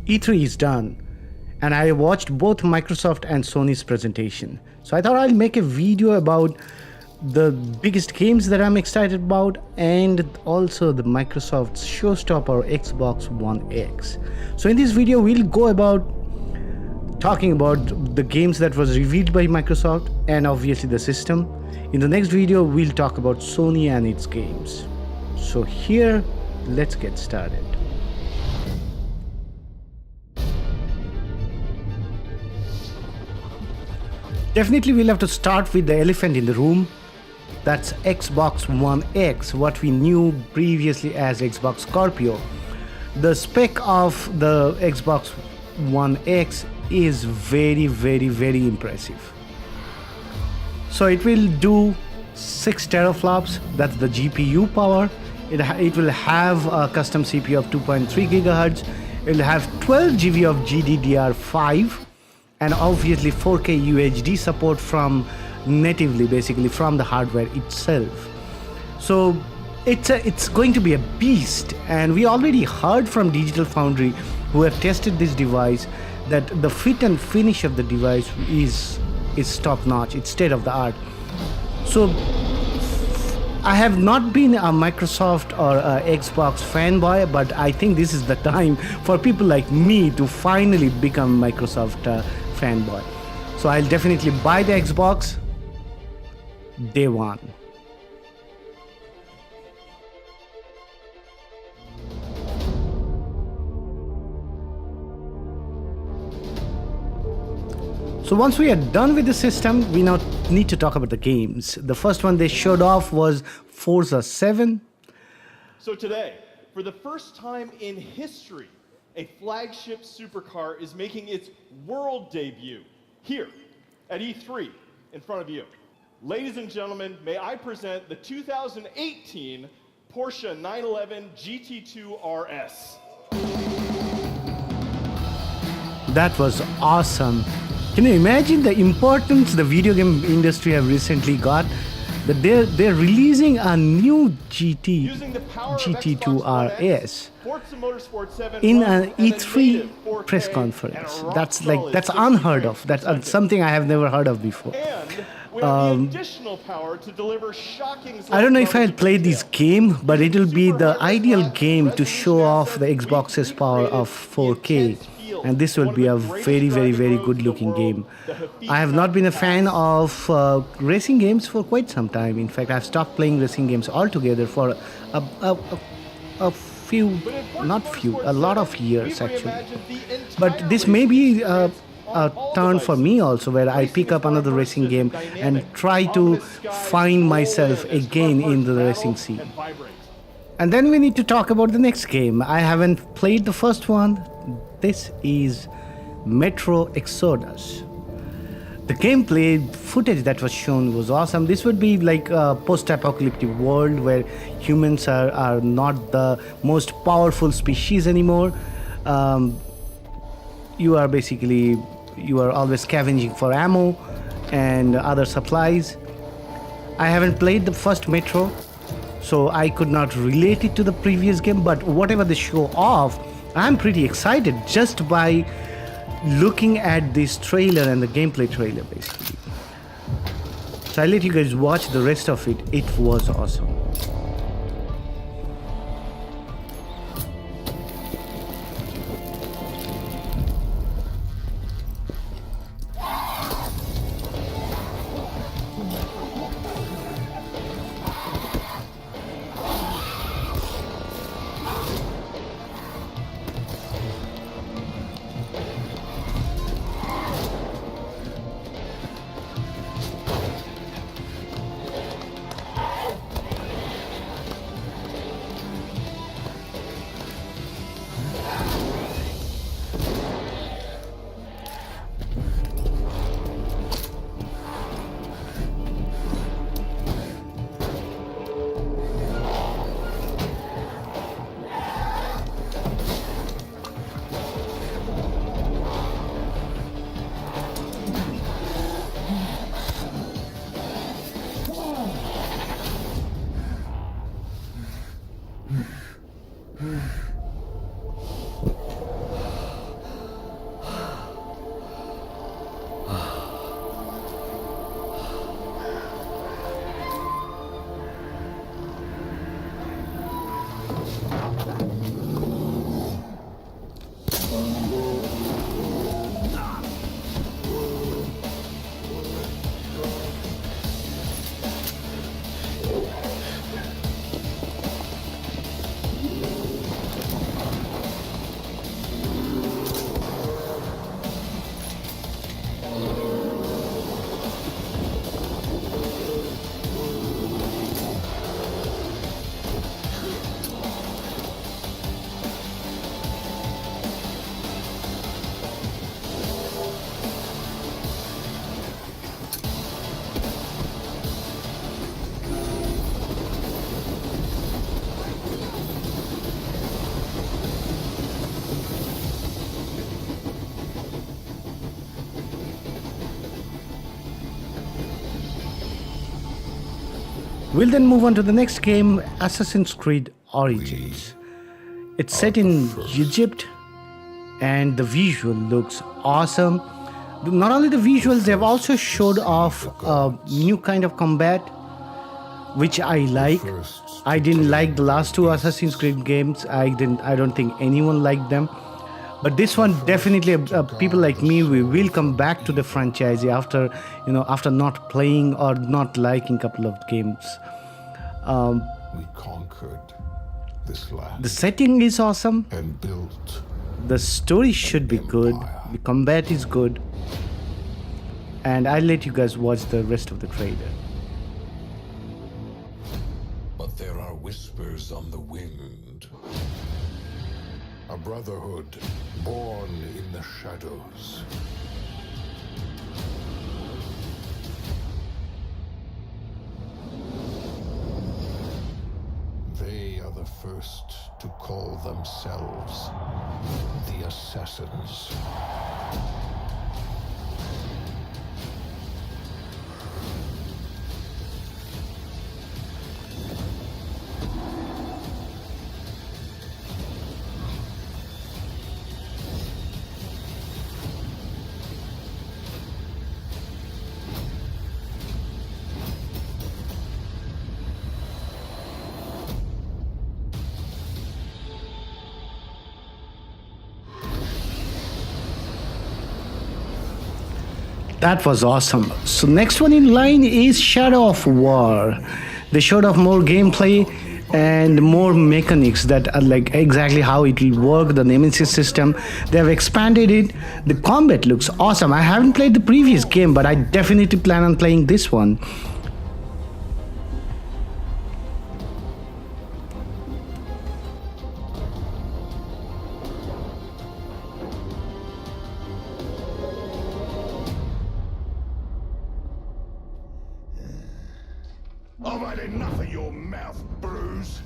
E3 is done, and I watched both Microsoft and Sony's presentation. So I thought I'll make a video about the biggest games that I'm excited about, and also the Microsoft's showstopper Xbox One X. So in this video, we'll go about talking about the games that was revealed by Microsoft and obviously the system. In the next video, we'll talk about Sony and its games. So here, let's get started. Definitely we'll have to start with the elephant in the room. That's Xbox One X, what we knew previously as Xbox Scorpio. The spec of the Xbox One X is very impressive. So it will do 6 teraflops, that's the GPU power. It will have a custom CPU of 2.3 gigahertz. It will have 12 GB of GDDR5 and obviously 4K UHD support from natively, basically from the hardware itself. So it's going to be a beast, and we already heard from Digital Foundry, who have tested this device, that the fit and finish of the device is top notch. It's state of the art. So I have not been a Microsoft or a Xbox fanboy, but I think this is the time for people like me to finally become Microsoft fanboy. So I'll definitely buy the Xbox day one. So once we are done with the system, we now need to talk about the games. The first one they showed off was Forza 7. So today, for the first time in history, a flagship supercar is making its world debut here at E3 in front of you. Ladies and gentlemen, may I present the 2018 Porsche 911 GT2 RS. That was awesome. Can you imagine the importance the video game industry have recently got? That they're releasing a new GT2 RS in an E3 press conference. That's unheard of. That's something I have never heard of before. I don't know if I'll play this game, but it will be the ideal game to show off the Xbox's power of 4K. And this will be a very good looking game. I have not been a fan of racing games for quite some time. In fact, I've stopped playing racing games altogether for a lot of years actually. But this may be a turn for me also, where I pick up another racing game and try to find myself again in the racing scene. And then we need to talk about the next game. I haven't played the first one. This is Metro Exodus. The gameplay footage that was shown was awesome. This would be like a post-apocalyptic world where humans are not the most powerful species anymore. You are always scavenging for ammo and other supplies. I haven't played the first Metro, so I could not relate it to the previous game, but whatever they show off, I'm pretty excited just by looking at this trailer and the gameplay trailer basically. So I'll let you guys watch the rest of it. It was awesome. We'll then move on to the next game, Assassin's Creed Origins. It's set in Egypt and the visual looks awesome. Not only the visuals, they've also showed off a new kind of combat, which I like. I didn't like the last two Assassin's Creed games. I don't think anyone liked them. But this one definitely, people like me, we will come back to the franchise after not playing or not liking a couple of games. We conquered this land. The setting is awesome. And built. The story should be good. The combat is good. And I'll let you guys watch the rest of the trailer. But there are whispers on the wind. A brotherhood born in the shadows. They are the first to call themselves the Assassins. That was awesome. So next one in line is Shadow of War. They showed off more gameplay and more mechanics that are like exactly how it will work, the nemesis system. They have expanded it. The combat looks awesome. I haven't played the previous game, but I definitely plan on playing this one. I've had enough of your mouth, Bruce.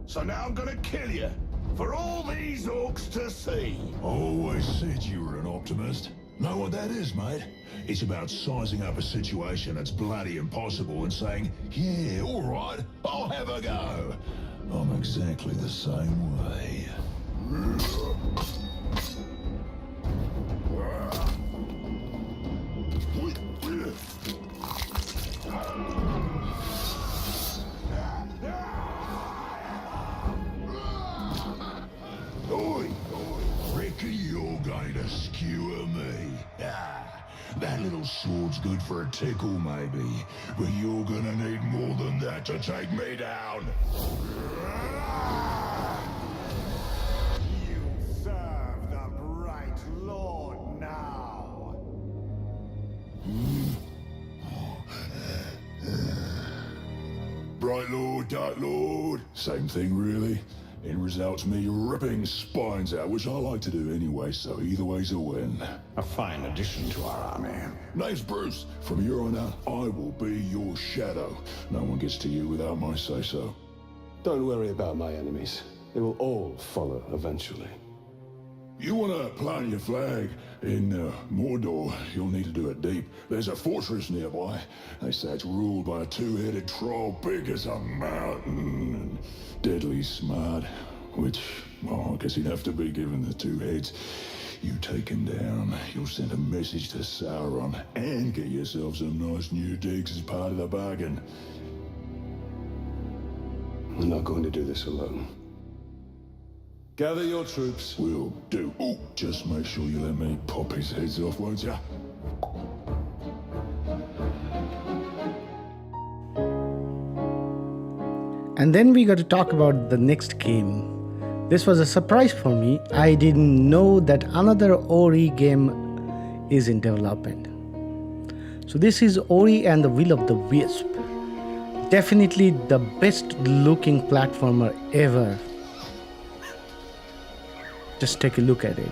So now I'm gonna kill you. For all these orcs to see. Always said you were an optimist. Know what that is, mate? It's about sizing up a situation that's bloody impossible and saying, yeah, all right, I'll have a go. I'm exactly the same way. Reckon you're going to skewer me? That little sword's good for a tickle, maybe, but you're gonna need more than that to take me down. You serve the Bright Lord now. Bright Lord, Dark Lord, same thing really. End result's me ripping spines out, which I like to do anyway, so either way's a win. A fine addition to our army. Name's Bruce. From here on out, I will be your shadow. No one gets to you without my say-so. Don't worry about my enemies. They will all follow eventually. You want to plant your flag in Mordor, you'll need to do it deep. There's a fortress nearby. They say it's ruled by a two-headed troll big as a mountain and deadly smart, which, well, I guess he'd have to be given the two heads. You take him down, you'll send a message to Sauron and get yourself some nice new digs as part of the bargain. I'm not going to do this alone. Gather your troops. Will do. Ooh, just make sure you let me pop his heads off, won't ya? And then we got to talk about the next game. This was a surprise for me. I didn't know that another Ori game is in development. So this is Ori and the Will of the Wisp. Definitely the best looking platformer ever. Just take a look at it.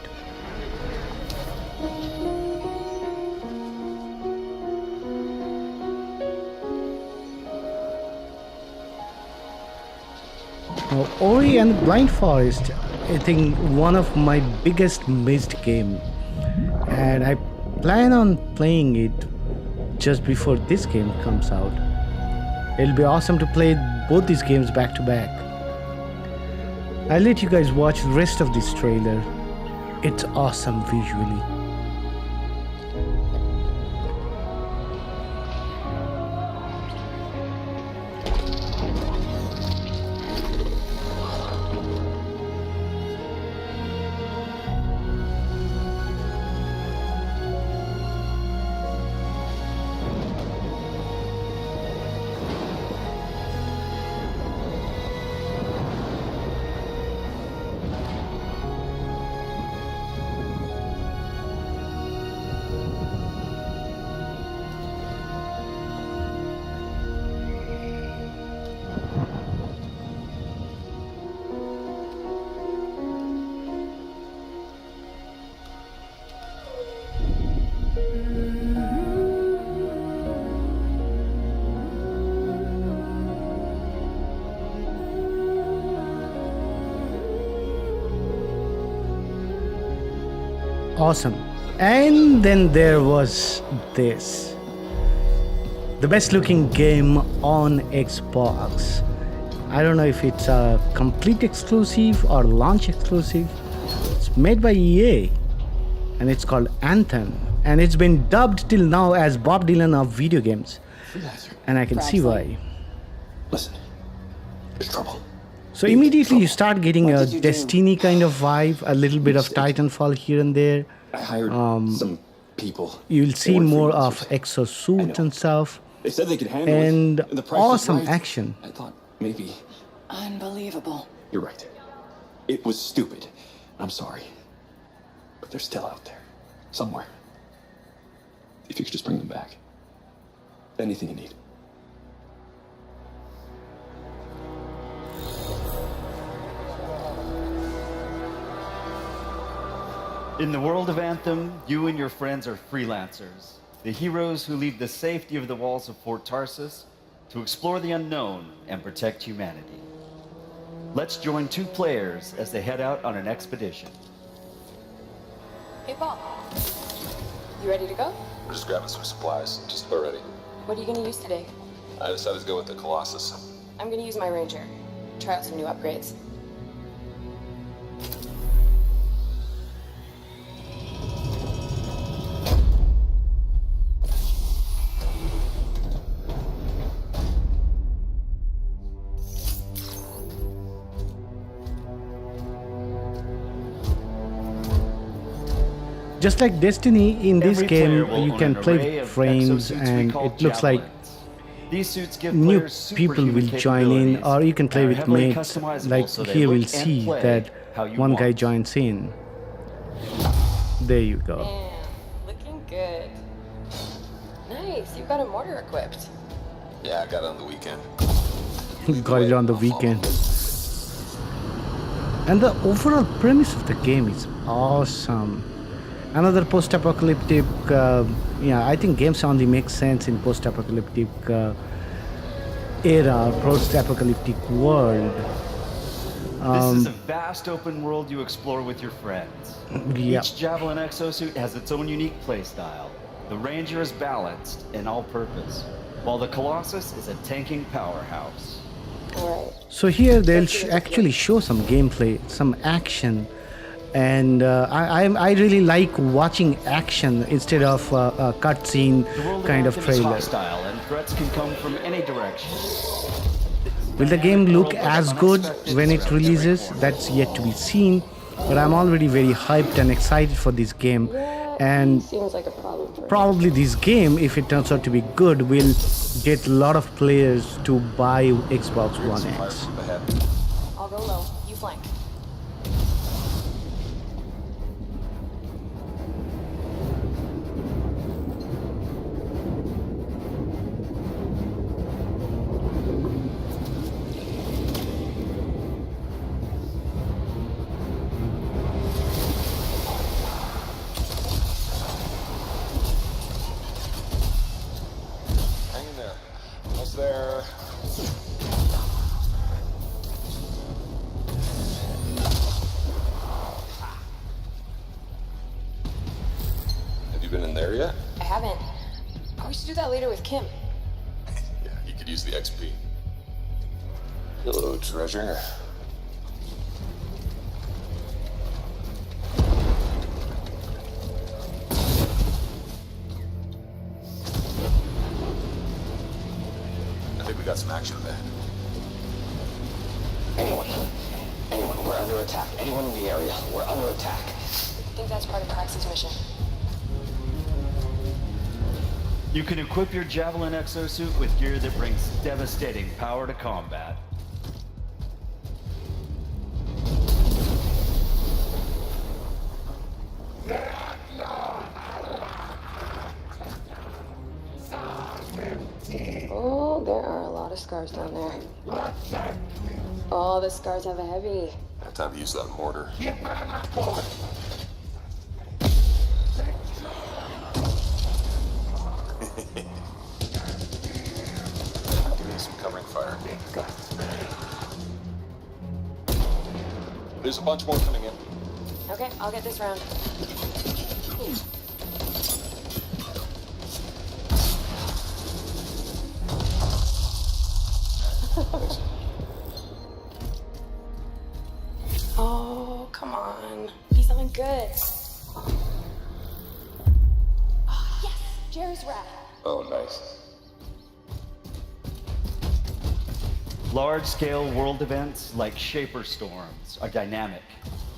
Now, Ori and the Blind Forest, I think one of my biggest missed game, and I plan on playing it just before this game comes out. It'll be awesome to play both these games back to back. I'll let you guys watch the rest of this trailer. It's awesome visually. Awesome. And then there was this. The best looking game on Xbox. I don't know if it's a complete exclusive or launch exclusive. It's made by EA and it's called Anthem. And it's been dubbed till now as Bob Dylan of video games. And I can see why. Listen, there's trouble. So immediately you start getting a Destiny kind of vibe, a little bit of Titanfall here and there. I hired some people. You'll see They weren't more freelancers. of exosuit and stuff. They said they could handle And it. The price was awesome right. action. I thought maybe. Unbelievable. You're right. It was stupid. I'm sorry. But they're still out there. Somewhere. If you could just bring them back. Anything you need. In the world of Anthem, you and your friends are freelancers, the heroes who leave the safety of the walls of Fort Tarsus to explore the unknown and protect humanity. Let's join two players as they head out on an expedition. Hey, Bob. You ready to go? We're just grabbing some supplies, just about ready. What are you going to use today? I decided to go with the Colossus. I'm going to use my Ranger. Try out some new upgrades. Just like Destiny, in this Every player game will you own can an play array with of frames exosuits we and call it looks like javelins. These suits give new players people will superhuman join in, capabilities or you can play and are with heavily mates. customizable Like so they here we'll look and see play that how you one guy want. joins in. There you go. Man, looking good. Nice, you've got a mortar equipped. Yeah, I got it on the weekend. Got it on the weekend. And the overall premise of the game is awesome. Another post-apocalyptic, I think games only make sense in post-apocalyptic era, post-apocalyptic world. This is a vast open world you explore with your friends. Yep. Each Javelin exosuit has its own unique playstyle. The Ranger is balanced and all-purpose, while the Colossus is a tanking powerhouse. Alright. So here they'll actually show some gameplay, some action, and I really like watching action instead of a cutscene The world kind of Anthem is trailer. hostile, and threats can come from any direction. Will the game look as good when it releases? That's yet to be seen, but I'm already very hyped and excited for this game. And Seems like a problem for probably this game, if it turns out to be good, will get a lot of players to buy Xbox One X. Ahead. I'll go low. You flank. Hang in there. Almost there. Have you been in there yet? I haven't. We should do that later with Kim. Yeah, you could could use the XP. Hello, treasure. I think we got some action there. Anyone, we're under attack. Anyone in the area, we're under attack. I think that's part of Praxis' mission. You can equip your Javelin exosuit with gear that brings devastating power to combat. Oh, there are a lot of scars down there. Oh, the scars have a heavy. I have time to use that mortar. Give me some covering fire. There's a bunch more coming in. Okay, I'll get this round. Oh, come on. Be something good. Oh, yes! Jerry's wrap. Oh, nice. Large-scale world events like Shaper Storms are dynamic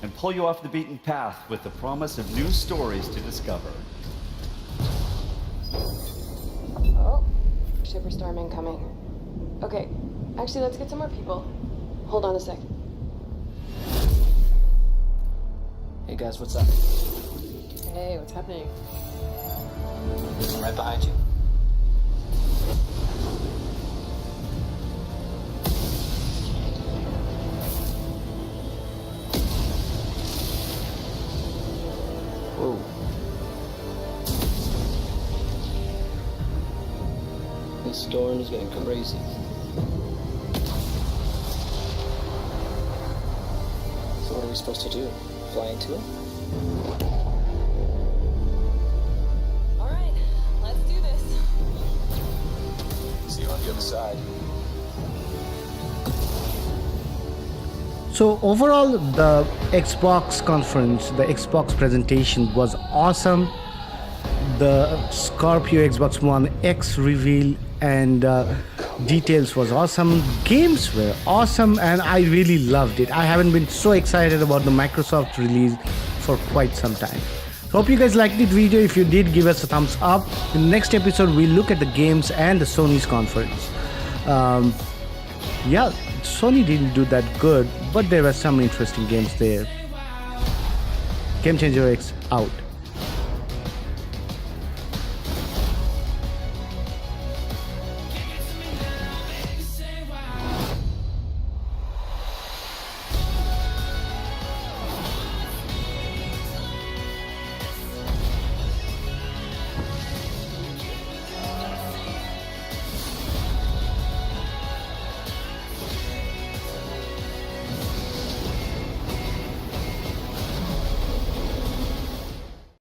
and pull you off the beaten path with the promise of new stories to discover. Oh, Shipper Storm incoming. Okay, actually, let's get some more people. Hold on a sec. Hey guys, what's up? Hey, what's happening? I'm right behind you. Whoa. This storm is getting crazy. So what are we supposed to do? Fly into it? All right, let's do this. See you on the other side. So overall, the Xbox conference, the Xbox presentation was awesome. The Scorpio Xbox One X reveal and details was awesome. Games were awesome, and I really loved it. I haven't been so excited about the Microsoft release for quite some time. Hope you guys liked this video. If you did, give us a thumbs up. In the next episode, we'll look at the games and the Sony's conference. Yeah, Sony didn't do that good, but there were some interesting games there. GameChangerX out.